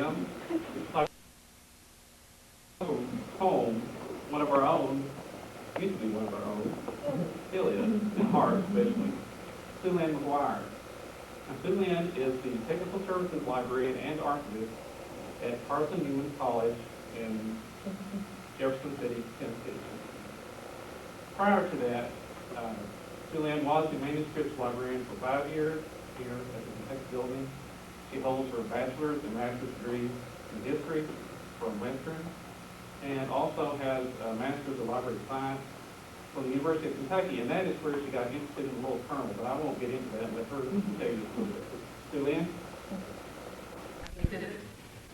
them, like home, one of our own, used to be one of our own, still is, in heart especially, Sue Lynn McGuire. Now, Sue Lynn is the Technical Services Librarian and Archivist at Carson Newman College in Jefferson City, Tennessee. Prior to that, Sue Lynn was the Manuscripts Librarian for 5 years here at the Kentucky Building. She holds her bachelor's and master's degrees in history from Western, and also has a master's of library science from the University of Kentucky, and that is where she got interested in the Little Colonel, but I won't get into that and let her tell you a little bit. Sue Lynn?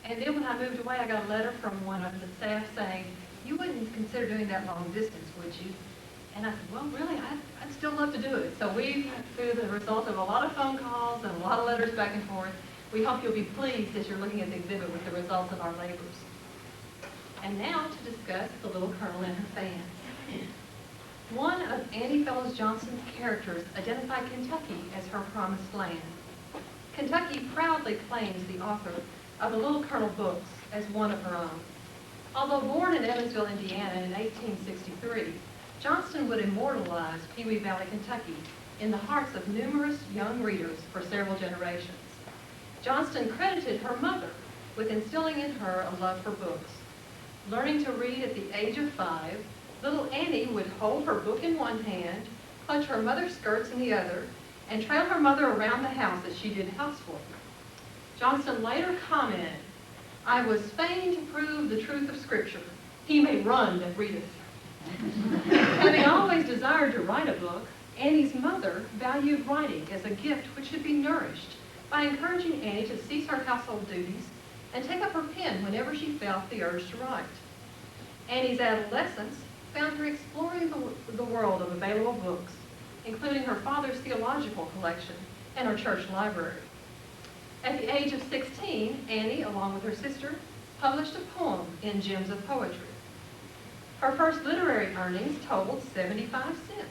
And then when I moved away, I got a letter from one of the staff saying, you wouldn't consider doing that long distance, would you? And I said, well, really, I'd still love to do it. So we, through the result of a lot of phone calls and a lot of letters back and forth, we hope you'll be pleased as you're looking at the exhibit with the results of our labors. And now to discuss the Little Colonel and her fans. One of Annie Fellows Johnson's characters identified Kentucky as her promised land. Kentucky proudly claims the author of the Little Colonel books as one of her own. Although born in Evansville, Indiana in 1863, Johnston would immortalize Pee Wee Valley, Kentucky in the hearts of numerous young readers for several generations. Johnston credited her mother with instilling in her a love for books. Learning to read at the age of 5, little Annie would hold her book in one hand, clutch her mother's skirts in the other, and trail her mother around the house as she did housework. Johnston later commented, I was fain to prove the truth of Scripture. He may run that readeth. Having always desired to write a book, Annie's mother valued writing as a gift which should be nourished by encouraging Annie to cease her household duties and take up her pen whenever she felt the urge to write. Annie's adolescence found her exploring the world of available books, including her father's theological collection and her church library. At the age of 16, Annie, along with her sister, published a poem in Gems of Poetry. Her first literary earnings totaled 75 cents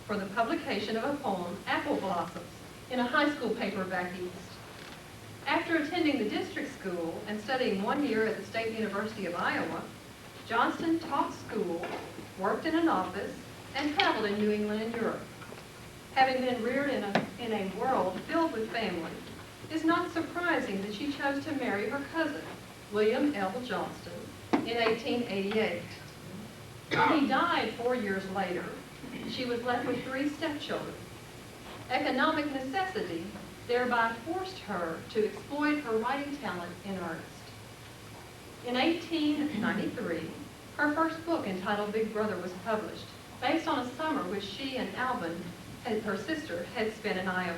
for the publication of a poem, Apple Blossoms, in a high school paper back east. After attending the district school and studying 1 year at the State University of Iowa, Johnston taught school, worked in an office, and traveled in New England and Europe. Having been reared in a world filled with family, it is not surprising that she chose to marry her cousin, William L. Johnston, in 1888. When he died 4 years later, she was left with 3 stepchildren. Economic necessity thereby forced her to exploit her writing talent in earnest. In 1893, her first book entitled Big Brother was published, based on a summer which she and Alvin, her sister, had spent in Iowa.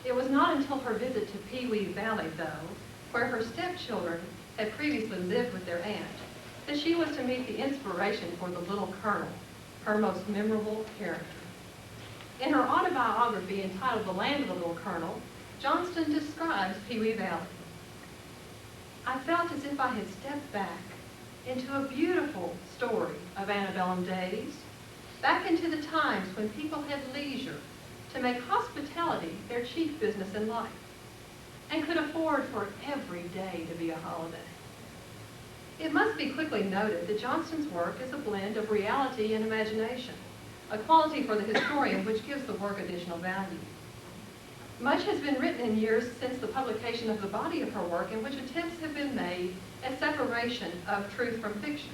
It was not until her visit to Pee Wee Valley, though, where her stepchildren had previously lived with their aunt, that she was to meet the inspiration for the Little Colonel, her most memorable character. In her autobiography entitled The Land of the Little Colonel, Johnston describes Pee Wee Valley. I felt as if I had stepped back into a beautiful story of antebellum days, back into the times when people had leisure to make hospitality their chief business in life, and could afford for every day to be a holiday. It must be quickly noted that Johnston's work is a blend of reality and imagination, a quality for the historian which gives the work additional value. Much has been written in years since the publication of the body of her work in which attempts have been made at separation of truth from fiction.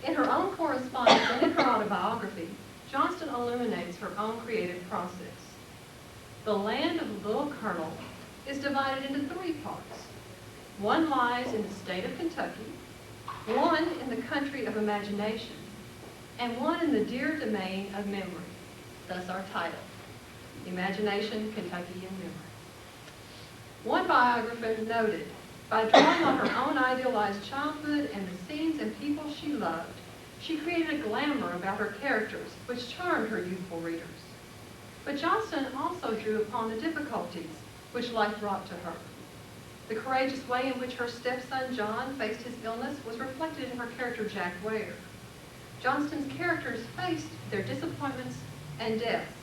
In her own correspondence and in her autobiography, Johnston illuminates her own creative process. The Land of the Little Colonel is divided into 3 parts. One lies in the state of Kentucky, one in the country of imagination, and one in the dear domain of memory, thus our title, Imagination, Kentucky, and Memory. One biographer noted, by drawing on her own idealized childhood and the scenes and people she loved, she created a glamour about her characters which charmed her youthful readers. But Johnston also drew upon the difficulties which life brought to her. The courageous way in which her stepson John faced his illness was reflected in her character Jack Ware. Johnston's characters faced their disappointments and deaths,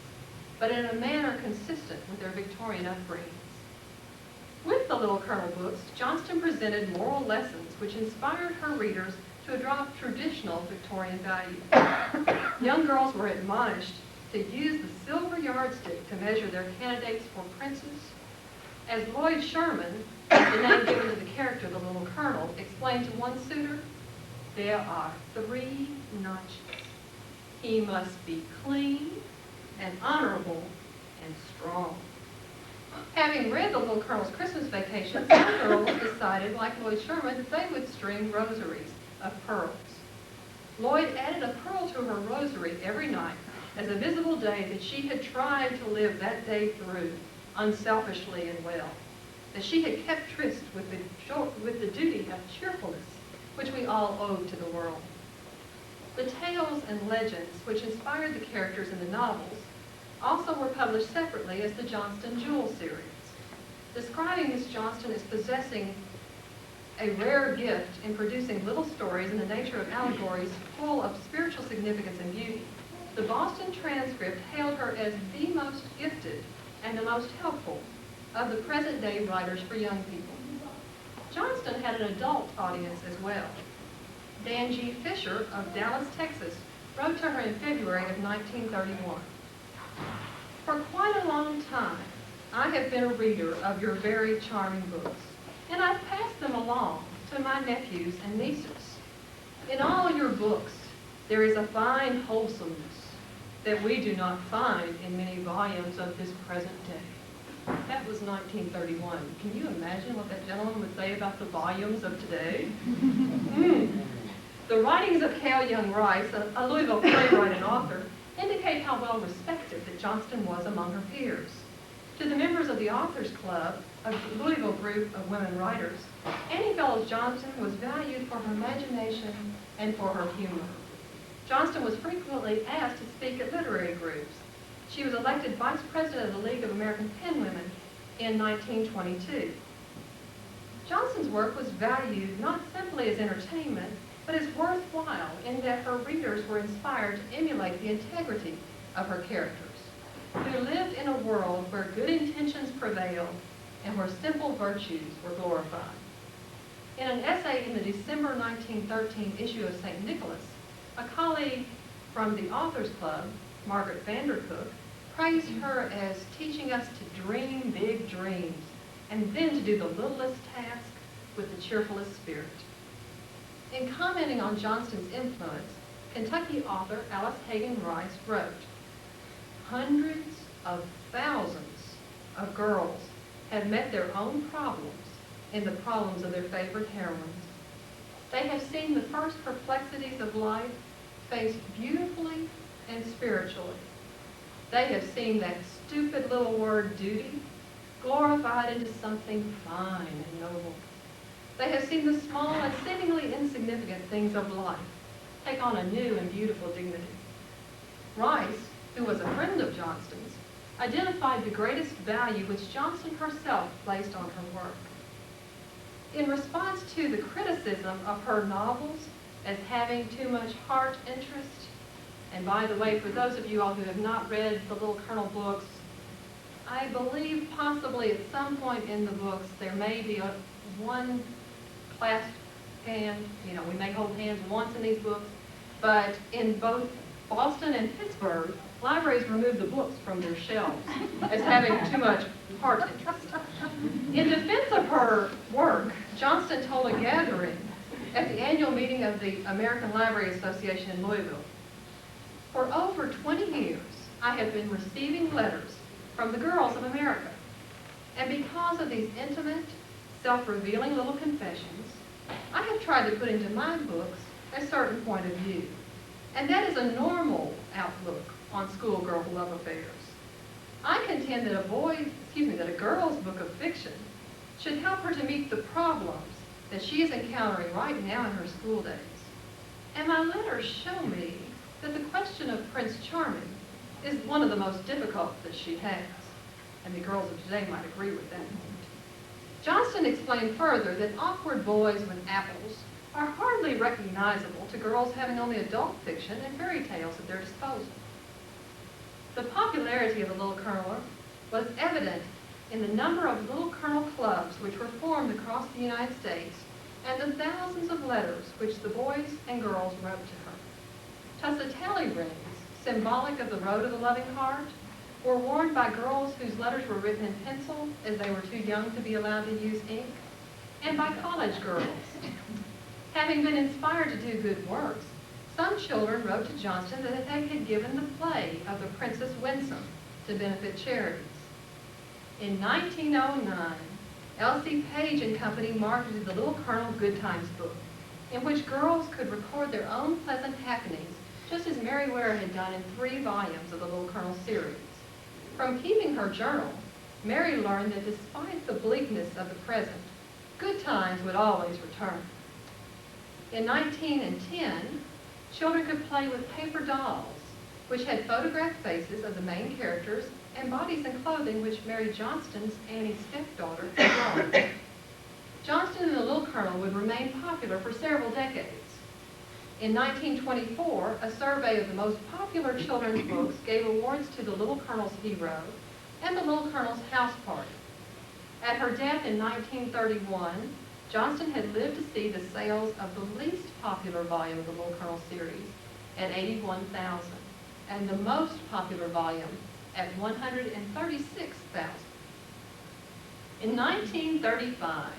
but in a manner consistent with their Victorian upbringings. With the Little Colonel books, Johnston presented moral lessons which inspired her readers to adopt traditional Victorian values. Young girls were admonished to use the silver yardstick to measure their candidates for princes. As Lloyd Sherman, the name given to the character of the Little Colonel, explained to one suitor, there are 3 notches. He must be clean and honorable and strong. Having read the Little Colonel's Christmas Vacation, some girls decided, like Lloyd Sherman, that they would string rosaries of pearls. Lloyd added a pearl to her rosary every night as a visible day that she had tried to live that day through unselfishly and well, that she had kept tryst with the duty of cheerfulness which we all owed to the world. The tales and legends which inspired the characters in the novels also were published separately as the Johnston Jewel series, describing Miss Johnston as possessing a rare gift in producing little stories in the nature of allegories full of spiritual significance and beauty. The Boston Transcript hailed her as the most gifted and the most helpful of the present-day writers for young people. Johnston had an adult audience as well. Dan G. Fisher of Dallas, Texas, wrote to her in February of 1931. For quite a long time, I have been a reader of your very charming books, and I've passed them along to my nephews and nieces. In all your books, there is a fine wholesomeness that we do not find in many volumes of this present day. That was 1931. Can you imagine what that gentleman would say about the volumes of today? The writings of Cale Young Rice, a Louisville playwright and author, indicate how well respected that Johnston was among her peers. To the members of the Authors Club, a Louisville group of women writers, Annie Fellows Johnston was valued for her imagination and for her humor. Johnston was frequently asked to speak at literary groups. She was elected vice president of the League of American Penwomen in 1922. Johnston's work was valued not simply as entertainment, but as worthwhile in that her readers were inspired to emulate the integrity of her characters, who lived in a world where good intentions prevailed and where simple virtues were glorified. In an essay in the December 1913 issue of St. Nicholas, a colleague from the Authors Club, Margaret Vandercook, praised her as teaching us to dream big dreams and then to do the littlest task with the cheerfulest spirit. In commenting on Johnston's influence, Kentucky author Alice Hagen Rice wrote, "Hundreds of thousands of girls have met their own problems in the problems of their favorite heroines. They have seen the first perplexities of life faced beautifully and spiritually. They have seen that stupid little word duty glorified into something fine and noble. They have seen the small and seemingly insignificant things of life take on a new and beautiful dignity." Rice, who was a friend of Johnston's, identified the greatest value which Johnston herself placed on her work. In response to the criticism of her novels as having too much heart interest, and by the way, for those of you all who have not read the Little Colonel books, I believe possibly at some point in the books there may be one clasped hand. You know, we may hold hands once in these books, but in both Boston and Pittsburgh, libraries removed the books from their shelves as having too much heart interest. In defense of her work, Johnston told a gathering at the annual meeting of the American Library Association in Louisville, "For over 20 years, I have been receiving letters from the girls of America, and because of these intimate, self-revealing little confessions, I have tried to put into my books a certain point of view, and that is a normal outlook on schoolgirl love affairs. I contend that a girl's book of fiction should help her to meet the problems that she is encountering right now in her school days. And my letters show me that the question of Prince Charming is one of the most difficult that she has." And the girls of today might agree with that. Johnston explained further that awkward boys with apples are hardly recognizable to girls having only adult fiction and fairy tales at their disposal. The popularity of the Little Colonel was evident in the number of little Colonel clubs which were formed across the United States and the thousands of letters which the boys and girls wrote to her. Tusitali rings, symbolic of the road of the loving heart, were worn by girls whose letters were written in pencil as they were too young to be allowed to use ink, and by college girls. Having been inspired to do good works, some children wrote to Johnston that they had given the play of the Princess Winsome to benefit charities. In 1909, Elsie Page and Company marketed the Little Colonel Good Times book, in which girls could record their own pleasant happenings, just as Mary Ware had done in 3 volumes of the Little Colonel series. From keeping her journal, Mary learned that despite the bleakness of the present, good times would always return. In 1910, children could play with paper dolls, which had photographed faces of the main characters and bodies and clothing which Mary Johnston's Annie's stepdaughter had drawn. Johnston and the Little Colonel would remain popular for several decades. In 1924, a survey of the most popular children's books gave awards to The Little Colonel's Hero and The Little Colonel's House Party. At her death in 1931, Johnston had lived to see the sales of the least popular volume of the Little Colonel series at 81,000, and the most popular volume at 136,000. In 1935,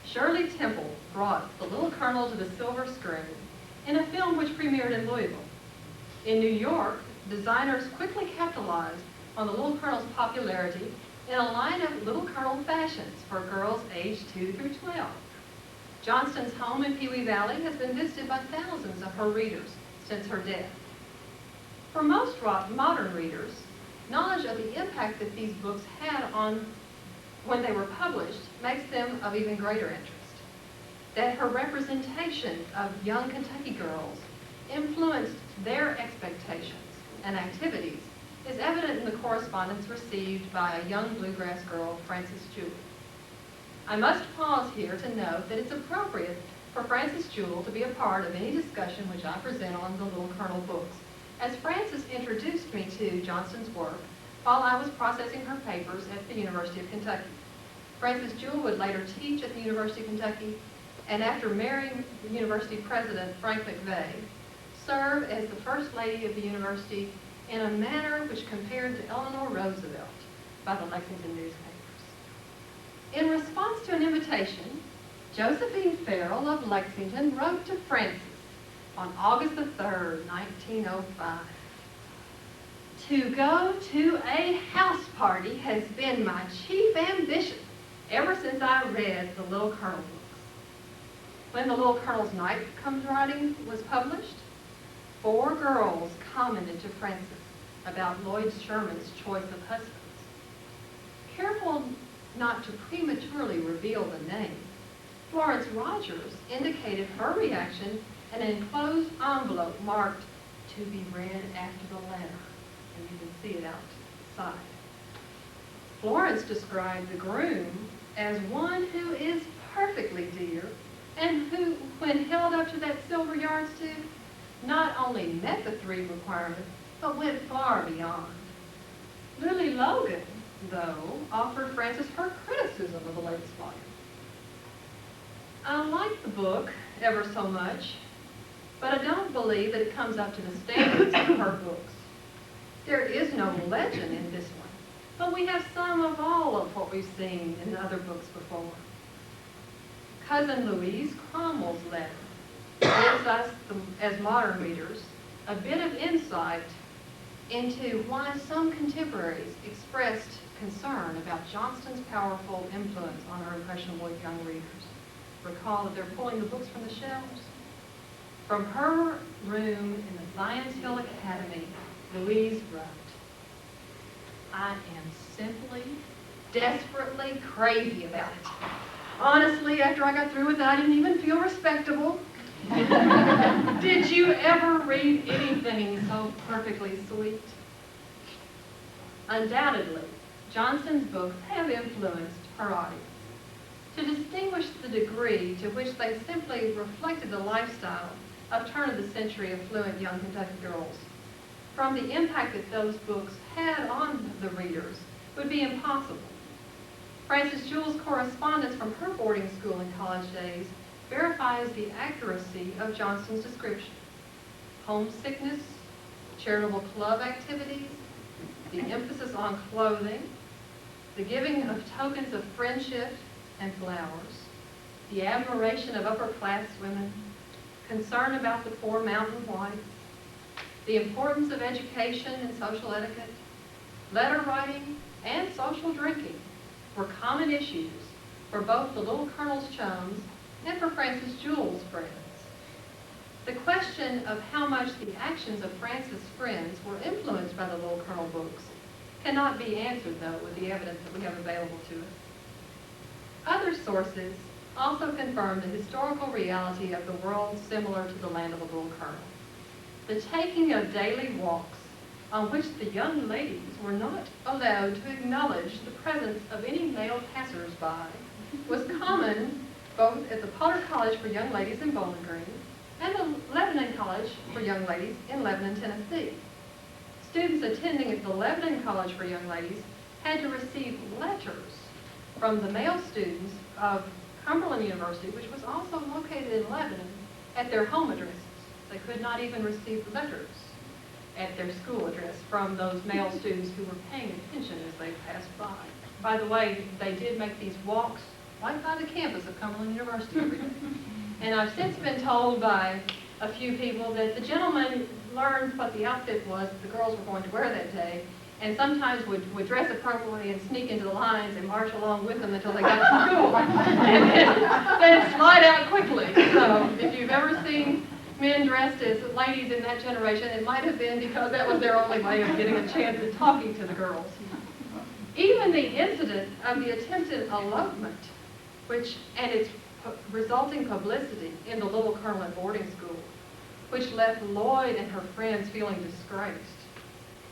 Shirley Temple brought The Little Colonel to the silver screen in a film which premiered in Louisville. In New York, designers quickly capitalized on the Little Colonel's popularity in a line of Little Colonel fashions for girls aged 2 through 12. Johnston's home in Pewee Valley has been visited by thousands of her readers since her death. For most modern readers, knowledge of the impact that these books had on when they were published makes them of even greater interest. That her representation of young Kentucky girls influenced their expectations and activities is evident in the correspondence received by a young bluegrass girl, Frances Jewell. I must pause here to note that it's appropriate for Frances Jewell to be a part of any discussion which I present on the Little Colonel books, as Frances introduced me to Johnston's work while I was processing her papers at the University of Kentucky. Frances Jewell would later teach at the University of Kentucky, and after marrying the university president, Frank McVeigh, serve as the First Lady of the university in a manner which compared to Eleanor Roosevelt by the Lexington newspapers. In response to an invitation, Josephine Farrell of Lexington wrote to Frances on August the 3rd, 1905, "To go to a house party has been my chief ambition ever since I read the Little Colonel books." When the Little Colonel's Night Comes Riding was published, 4 girls commented to Frances about Lloyd Sherman's choice of husbands. Careful not to prematurely reveal the name, Florence Rogers indicated her reaction in an enclosed envelope marked "to be read after the letter," and you can see it outside. Florence described the groom as one who is perfectly dear and who, when held up to that silver yardstick, not only met the 3 requirements, but went far beyond. Lily Logan, though, offered Frances her criticism of the latest volume. "I like the book ever so much, but I don't believe that it comes up to the standards of her books. There is no legend in this one, but we have some of all of what we've seen in other books before." Cousin Louise Cromwell's letter gives us, as modern readers, a bit of insight into why some contemporaries expressed concern about Johnston's powerful influence on her impressionable young readers. Recall that they're pulling the books from the shelves. From her room in the Lions Hill Academy, Louise wrote, "I am simply, desperately crazy about it. Honestly, after I got through with it, I didn't even feel respectable. Did you ever read anything so perfectly sweet?" Undoubtedly, Johnston's books have influenced her audience. To distinguish the degree to which they simply reflected the lifestyle of turn-of-the-century affluent young Kentucky girls from the impact that those books had on the readers would be impossible. Frances Jewell's correspondence from her boarding school and college days verifies the accuracy of Johnston's description. Homesickness, charitable club activities, the emphasis on clothing, the giving of tokens of friendship and flowers, the admiration of upper-class women, concern about the poor mountain whites, the importance of education and social etiquette, letter writing, and social drinking were common issues for both the Little Colonel's chums and for Frances Jewell's friends. The question of how much the actions of Frances' friends were influenced by the Little Colonel books cannot be answered, though, with the evidence that we have available to us. Other sources also confirm the historical reality of the world similar to the land of the Little Colonel. The taking of daily walks on which the young ladies were not allowed to acknowledge the presence of any male passers-by was common both at the Potter College for Young Ladies in Bowling Green and the Lebanon College for Young Ladies in Lebanon, Tennessee. Students attending at the Lebanon College for Young Ladies had to receive letters from the male students of Cumberland University, which was also located in Lebanon, at their home addresses. They could not even receive letters at their school address from those male students who were paying attention as they passed by. By the way, they did make these walks right by the campus of Cumberland University every day. And I've since been told by a few people that the gentlemen learned what the outfit was that the girls were going to wear that day, and sometimes would dress appropriately and sneak into the lines and march along with them until they got to school, and then slide out quickly. So if you've ever seen men dressed as ladies in that generation, it might have been because that was their only way of getting a chance at talking to the girls. Even the incident of the attempted elopement, and its resulting publicity in the Little Colonel boarding school, which left Lloyd and her friends feeling disgraced,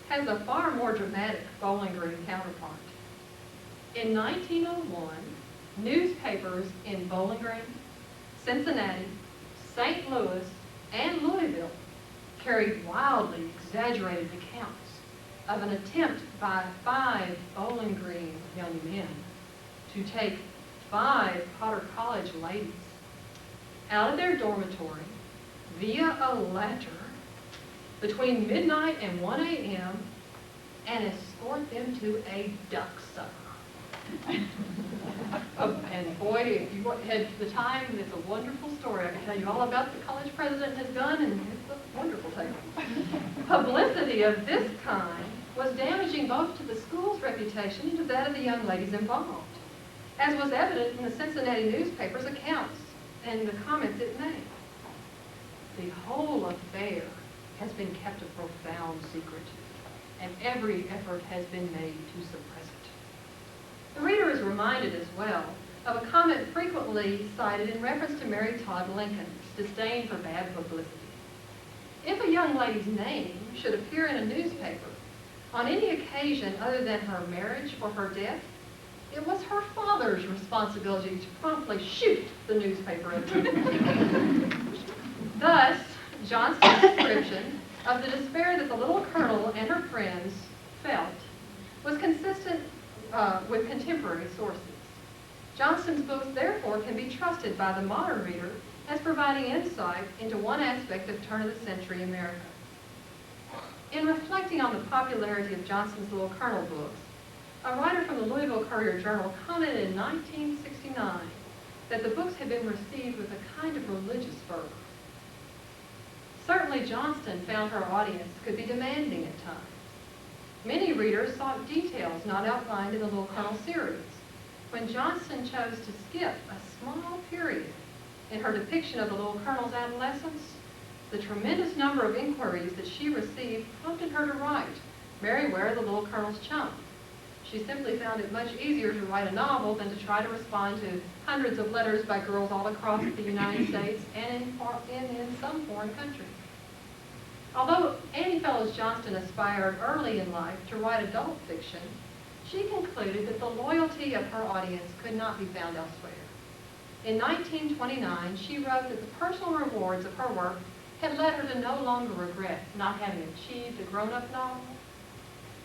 has a far more dramatic Bowling Green counterpart. In 1901, newspapers in Bowling Green, Cincinnati, St. Louis, and Louisville carried wildly exaggerated accounts of an attempt by 5 Bowling Green young men to take 5 Potter College ladies out of their dormitory via a ladder between midnight and 1 a.m. and escort them to a duck supper. And boy, if you had the time, it's a wonderful story. I can tell you all about the college president and his gun, and it's a wonderful tale. Publicity of this kind was damaging both to the school's reputation and to that of the young ladies involved, as was evident in the Cincinnati newspaper's accounts and the comments it made. The whole affair has been kept a profound secret, and every effort has been made to suppress it. The reader is reminded as well of a comment frequently cited in reference to Mary Todd Lincoln's disdain for bad publicity. If a young lady's name should appear in a newspaper on any occasion other than her marriage or her death, it was her father's responsibility to promptly shoot the newspaper editor. Thus, Johnston's description of the despair that the Little Colonel and her friends felt was consistent with contemporary sources. Johnston's books, therefore, can be trusted by the modern reader as providing insight into one aspect of turn-of-the-century America. In reflecting on the popularity of Johnston's Little Colonel books, a writer from the Louisville Courier-Journal commented in 1969 that the books had been received with a kind of religious fervor. Certainly Johnston found her audience could be demanding at times. Many readers sought details not outlined in the Little Colonel series. When Johnston chose to skip a small period in her depiction of the Little Colonel's adolescence, the tremendous number of inquiries that she received prompted her to write Mary Ware, the Little Colonel's Chum. She simply found it much easier to write a novel than to try to respond to hundreds of letters by girls all across the United States and in some foreign countries. Although Annie Fellows Johnston aspired early in life to write adult fiction, she concluded that the loyalty of her audience could not be found elsewhere. In 1929, she wrote that the personal rewards of her work had led her to no longer regret not having achieved a grown-up novel.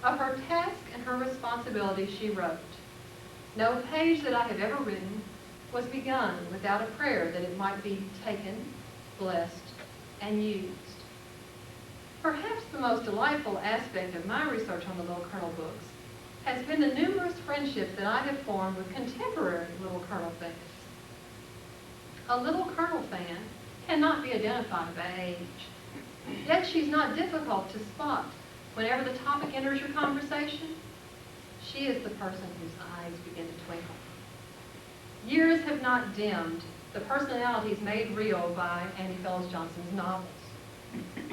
Of her task and her responsibility, she wrote, No page that I have ever written was begun without a prayer that it might be taken, blessed, and used. Perhaps the most delightful aspect of my research on the Little Colonel books has been the numerous friendships that I have formed with contemporary Little Colonel fans. A Little Colonel fan cannot be identified by age, yet she's not difficult to spot whenever the topic enters your conversation. She is the person whose eyes begin to twinkle. Years have not dimmed the personalities made real by Annie Fellows Johnson's novels.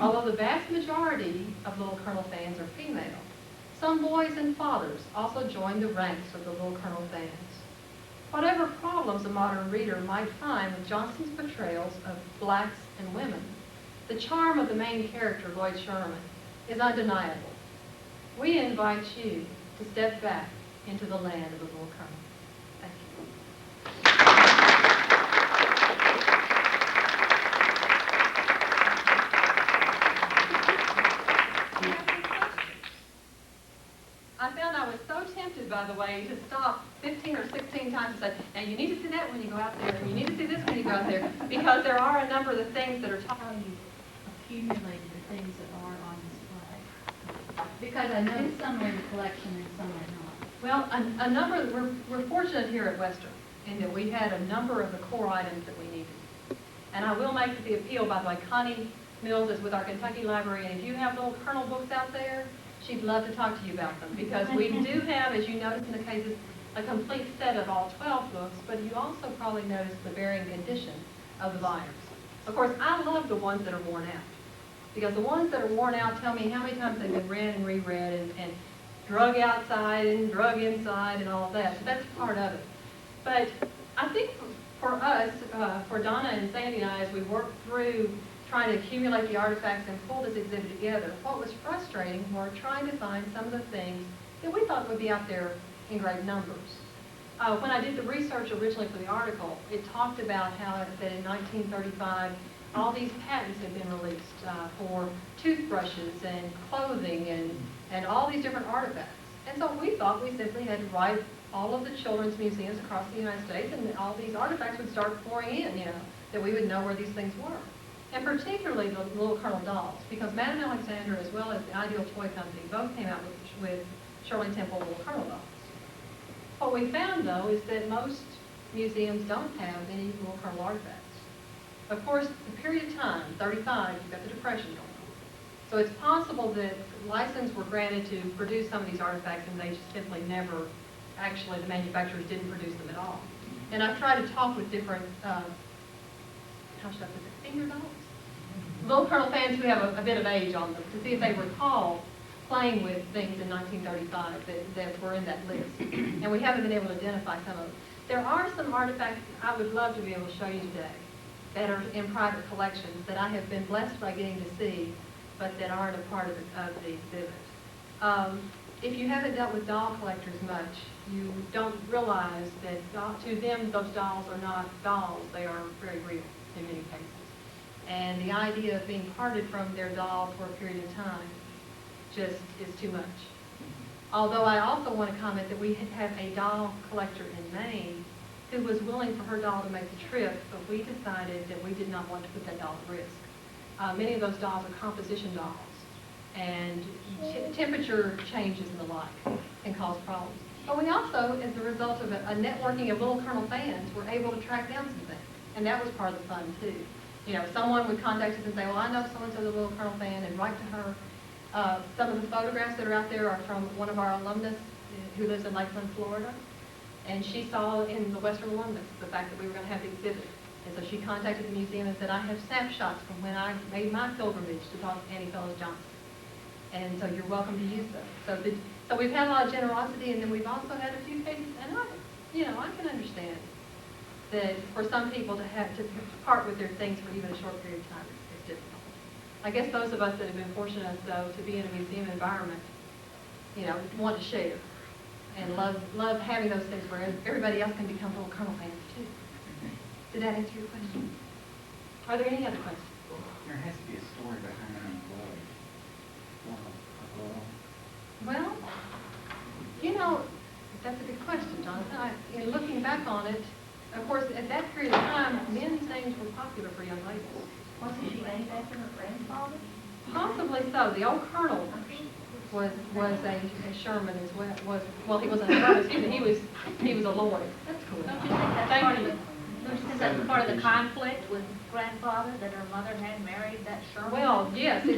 Although the vast majority of Little Colonel fans are female, some boys and fathers also join the ranks of the Little Colonel fans. Whatever problems a modern reader might find with Johnson's portrayals of blacks and women, the charm of the main character, Lloyd Sherman, is undeniable. We invite you to step back into the land of the Little Colonel. Thank you. I found I was so tempted, by the way, to stop 15 or 16 times and say, now you need to see that when you go out there, and you need to see this when you go out there, because there are a number of the things that are taught. How you accumulate the things that are on display? Because I know some are in the collection and some are not. Well, a number, we're fortunate here at Western in that we had a number of the core items that we needed. And I will make the appeal, by the way, Connie Mills is with our Kentucky Library, and if you have Little Colonel books out there, she'd love to talk to you about them, because we do have, as you notice in the cases, a complete set of all 12 books, but you also probably notice the varying condition of the volumes. Of course, I love the ones that are worn out, because the ones that are worn out tell me how many times they've been read and reread and drug outside and drug inside and all of that, so that's part of it. But I think for us, for Donna and Sandy and I, as we worked through trying to accumulate the artifacts and pull this exhibit together, what was frustrating were trying to find some of the things that we thought would be out there in great numbers. When I did the research originally for the article, it talked about how that in 1935, all these patents had been released for toothbrushes and clothing and all these different artifacts. And so we thought we simply had to write all of the children's museums across the United States, and all these artifacts would start pouring in, that we would know where these things were. And particularly the Little Colonel dolls, because Madame Alexander, as well as the Ideal Toy Company, both came out with Shirley Temple Little Colonel dolls. What we found, though, is that most museums don't have any Little Colonel artifacts. Of course, the period of time, 35, you've got the Depression going on. So it's possible that license were granted to produce some of these artifacts, and they just simply never, actually, the manufacturers didn't produce them at all. And I've tried to talk with different, how should I put it, finger dolls? Little Colonel fans who have a bit of age on them, to see if they recall playing with things in 1935 that were in that list. And we haven't been able to identify some of them. There are some artifacts I would love to be able to show you today that are in private collections that I have been blessed by getting to see, but that aren't a part of the exhibit. If you haven't dealt with doll collectors much, you don't realize that to them those dolls are not dolls, they are very real in many cases. And the idea of being parted from their doll for a period of time just is too much. Although I also want to comment that we have a doll collector in Maine who was willing for her doll to make the trip, but we decided that we did not want to put that doll at risk. Many of those dolls are composition dolls, and temperature changes and the like can cause problems. But we also, as a result of a networking of Little Colonel fans, were able to track down some things, and that was part of the fun too. Someone would contact us and say, well, I know so-and-so's a Little Colonel fan, and write to her. Some of the photographs that are out there are from one of our alumnus who lives in Lakeland, Florida. And she saw in the Western Alumnus the fact that we were going to have the exhibit. And so she contacted the museum and said, I have snapshots from when I made my pilgrimage to talk to Annie Fellows Johnson. And so you're welcome to use those. So we've had a lot of generosity, and then we've also had a few cases, and I can understand that for some people to have to part with their things for even a short period of time is difficult. I guess those of us that have been fortunate, though, to be in a museum environment, want to share and love having those things where everybody else can become Little Colonel fans too. Did that answer your question? Are there any other questions? There has to be a story behind Lloyd. Well, That's a good question, Jonathan. In looking back on it, of course, at that period of time, men's names were popular for young ladies. Wasn't she named after her grandfather? Possibly so. The old colonel was a Sherman as well. He wasn't a Sherman, excuse me, he was a Lloyd. That's cool. Don't you think that's Thank part of you. the, don't you think that's part of the conflict with grandfather, that her mother had married that Sherman? Well, yes, I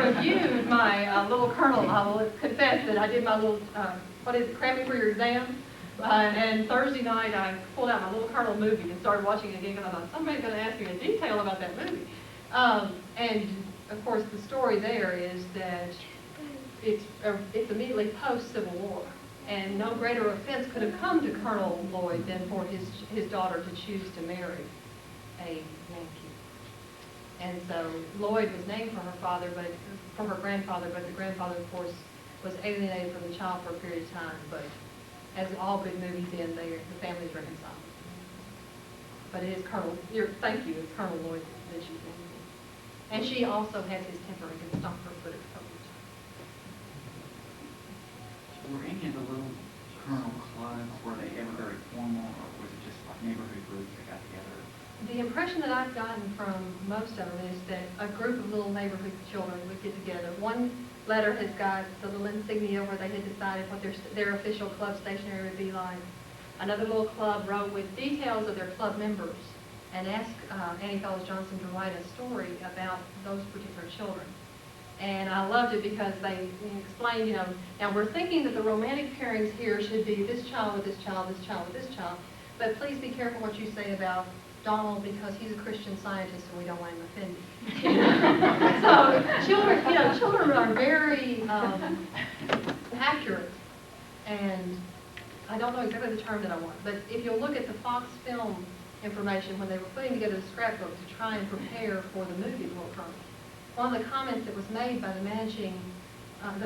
reviewed my little colonel. I will confess that I did my little, cramming for your exam. And Thursday night, I pulled out my little colonel movie and started watching it again because I thought, somebody's going to ask me in detail about that movie. And, of course, the story there is that it's immediately post-Civil War. And no greater offense could have come to Colonel Lloyd than for his daughter to choose to marry a Yankee. And so Lloyd was named for her grandfather, but the grandfather, of course, was alienated from the child for a period of time. But as all good movies end, the family's reconciled. But it is thank you, it's Colonel Lloyd that she's named. And she also has his temper and can stomp her foot at the appropriate time. Were any of the little colonel clubs, were they ever very formal, or was it just like neighborhood groups that got together? The impression that I've gotten from most of them is that a group of little neighborhood children would get together. One letter has got the little insignia where they had decided what their official club stationery would be like. Another little club wrote with details of their club members and asked Annie Fellows Johnson to write a story about those particular children. And I loved it because they explained, now we're thinking that the romantic pairings here should be this child with this child, this child with this child, but please be careful what you say about Donald because he's a Christian Scientist and we don't want him offended. So children are very accurate, and I don't know exactly the term that I want, but if you'll look at the Fox film information when they were putting together the scrapbook to try and prepare for the movie Little Colonel, one of the comments that was made by the manager of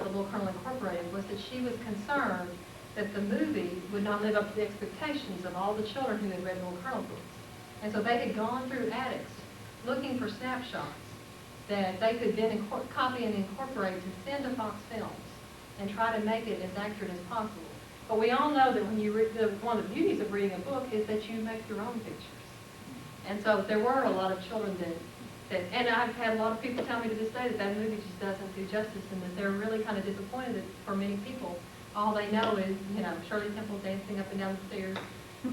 the Little Colonel Incorporated was that she was concerned that the movie would not live up to the expectations of all the children who had read Little Colonel books. And so they had gone through attics looking for snapshots that they could then copy and incorporate to send to Fox Films and try to make it as accurate as possible. But we all know that when you read, one of the beauties of reading a book is that you make your own pictures. And so there were a lot of children and I've had a lot of people tell me to this day that movie just doesn't do justice and that they're really kind of disappointed that for many people, all they know is, Shirley Temple dancing up and down the stairs,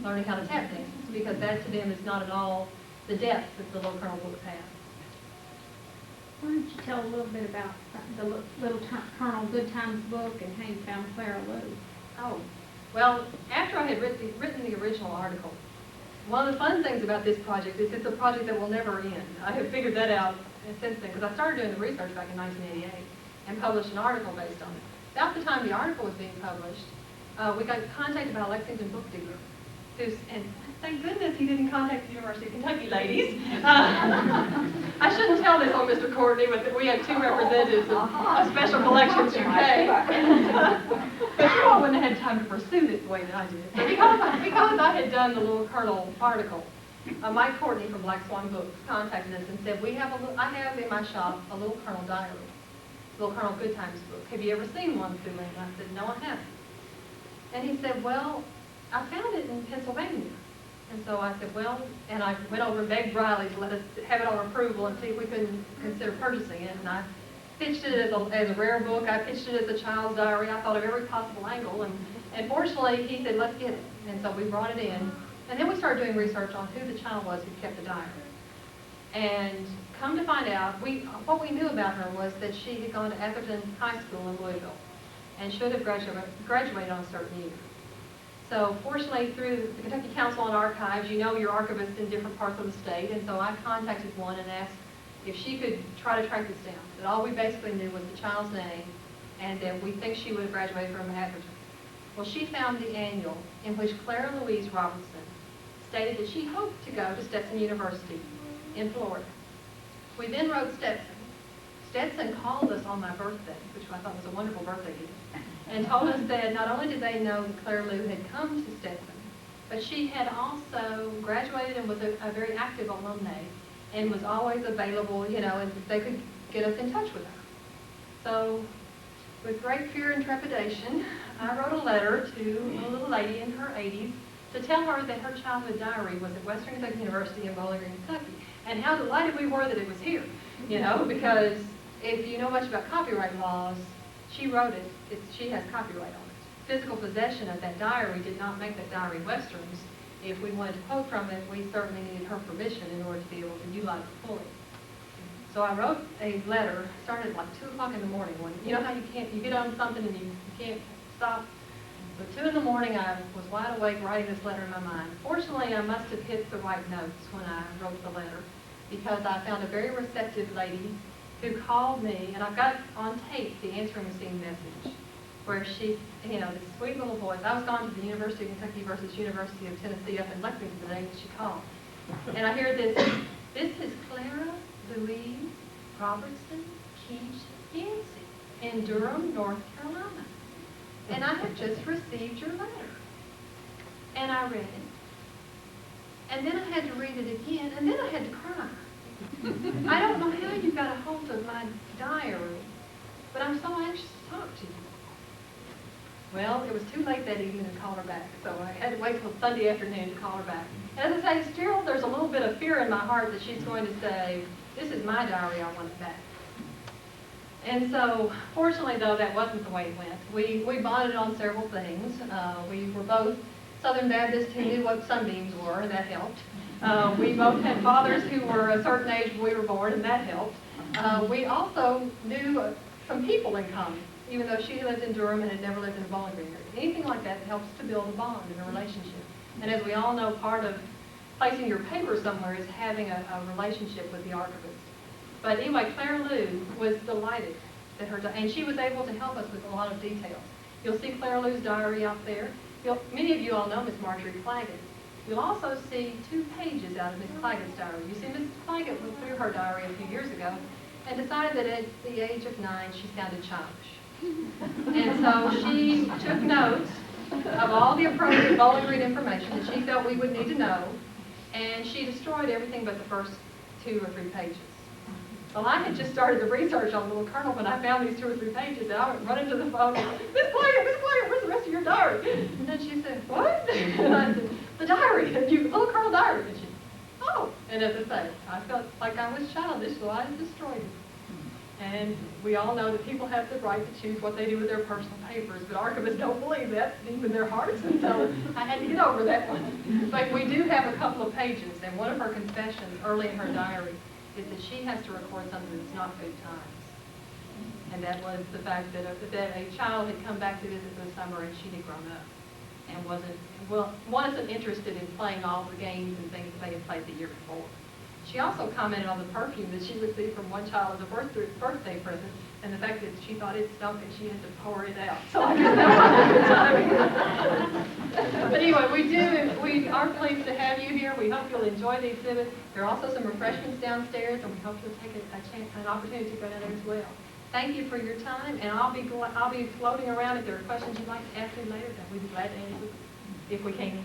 learning how to tap dance, because that to them is not at all the depth that the Little Colonel books have. Why don't you tell a little bit about the Little Colonel Good Times book and how you found Clara Lou? Oh, well, after I had written the original article, one of the fun things about this project is it's a project that will never end. I have figured that out since then, because I started doing the research back in 1988 and published an article based on it. About the time the article was being published, we got contacted by a Lexington book dealer, and thank goodness he didn't contact the University of Kentucky, ladies. I shouldn't tell this on Mr. Courtney, but we have two representatives of Special Collections UK. But you all wouldn't have had time to pursue this the way that I did. So because I had done the Little Colonel article, Mike Courtney from Black Swan Books contacted us and said, I have in my shop a Little Colonel diary, Little Colonel Good Times book. Have you ever seen one, Sue Lynn? And I said, no, I haven't. And he said, well, I found it in Pennsylvania. And so I said, well, and I went over and begged Riley to let us have it on approval and see if we couldn't consider purchasing it. And I pitched it as a rare book. I pitched it as a child's diary. I thought of every possible angle. And fortunately, he said, let's get it. And so we brought it in. And then we started doing research on who the child was who kept the diary. And come to find out, what we knew about her was that she had gone to Atherton High School in Louisville and should have graduated on a certain year. So fortunately, through the Kentucky Council on Archives, your archivists in different parts of the state, and so I contacted one and asked if she could try to track this down. That all we basically knew was the child's name, and that we think she would have graduated from Atherton. Well, she found the annual in which Clara Louise Robertson stated that she hoped to go to Stetson University in Florida. We then wrote Stetson. Stetson called us on my birthday, which I thought was a wonderful birthday gift, and told us that not only did they know that Clara Lou had come to Stetson, but she had also graduated and was a very active alumni and was always available, and they could get us in touch with her. So with great fear and trepidation, I wrote a letter to a little lady in her 80s to tell her that her childhood diary was at Western Kentucky University in Bowling Green, Kentucky, and how delighted we were that it was here, you know, because if you know much about copyright laws, she wrote it, she has copyright on it. Physical possession of that diary did not make that diary Western's. If we wanted to quote from it, we certainly needed her permission in order to be able to utilize it fully. So I wrote a letter, started at like 2 o'clock in the morning. When, you know how you get on something and you can't stop? So 2 in the morning, I was wide awake writing this letter in my mind. Fortunately, I must have hit the right notes when I wrote the letter, because I found a very receptive lady who called me, and I've got on tape the answering machine message, where she, you know, this sweet little voice. I was gone to the University of Kentucky versus University of Tennessee up in Lexington the day that she called. And I hear this is Clara Louise Robertson Keach Yancey in Durham, North Carolina. And I have just received your letter. And I read it. And then I had to read it again, and then I had to cry. I don't know how you got a hold of my diary, but I'm so anxious to talk to you. Well, it was too late that evening to call her back, so I had to wait till Sunday afternoon to call her back. And as I say, still, there's a little bit of fear in my heart that she's going to say, this is my diary, I want it back. And so, fortunately, though, that wasn't the way it went. We bonded on several things. We were both Southern Baptists who knew what sunbeams were, and that helped. We both had fathers who were a certain age when we were born, and that helped. We also knew some people in common, even though she lived in Durham and had never lived in a Bowling Green area. Anything like that helps to build a bond and a relationship. And as we all know, part of placing your paper somewhere is having a relationship with the archivist. But anyway, Claire Lou was delighted that and she was able to help us with a lot of details. You'll see Claire Lou's diary out there. Many of you all know Miss Marjorie Claggett. You'll also see 2 pages out of Miss Claggett's diary. You see, Miss Claggett went through her diary a few years ago and decided that at the age of 9, she sounded childish. And so she took notes of all the appropriate Bowling Green information that she felt we would need to know, and she destroyed everything but the first 2 or 3 pages. Well, I had just started the research on Little Colonel when I found these 2 or 3 pages, and I went running to the phone, Miss Claggett, where's the rest of your diary? And then she said, what? And I said, the diary, Little Colonel diary. And she, oh. And as I say, I felt like I was childish, so I destroyed it. And we all know that people have the right to choose what they do with their personal papers, but archivists don't believe that, deep in their hearts, and so I had to get over that one. But we do have a couple of pages, and one of her confessions early in her diary is that she has to record something that's not good times. And that was the fact that a child had come back to visit this summer and she had grown up and wasn't interested in playing all the games and things that they had played the year before. She also commented on the perfume that she received from one child as a birthday present, and the fact that she thought it stunk and she had to pour it out. So I guess that was a good time. But anyway, we are pleased to have you here. We hope you'll enjoy the exhibit. There are also some refreshments downstairs, and we hope you'll take an opportunity to go down there as well. Thank you for your time, and I'll be floating around. If there are questions you'd like to ask me later, that we'd be glad to answer if we can.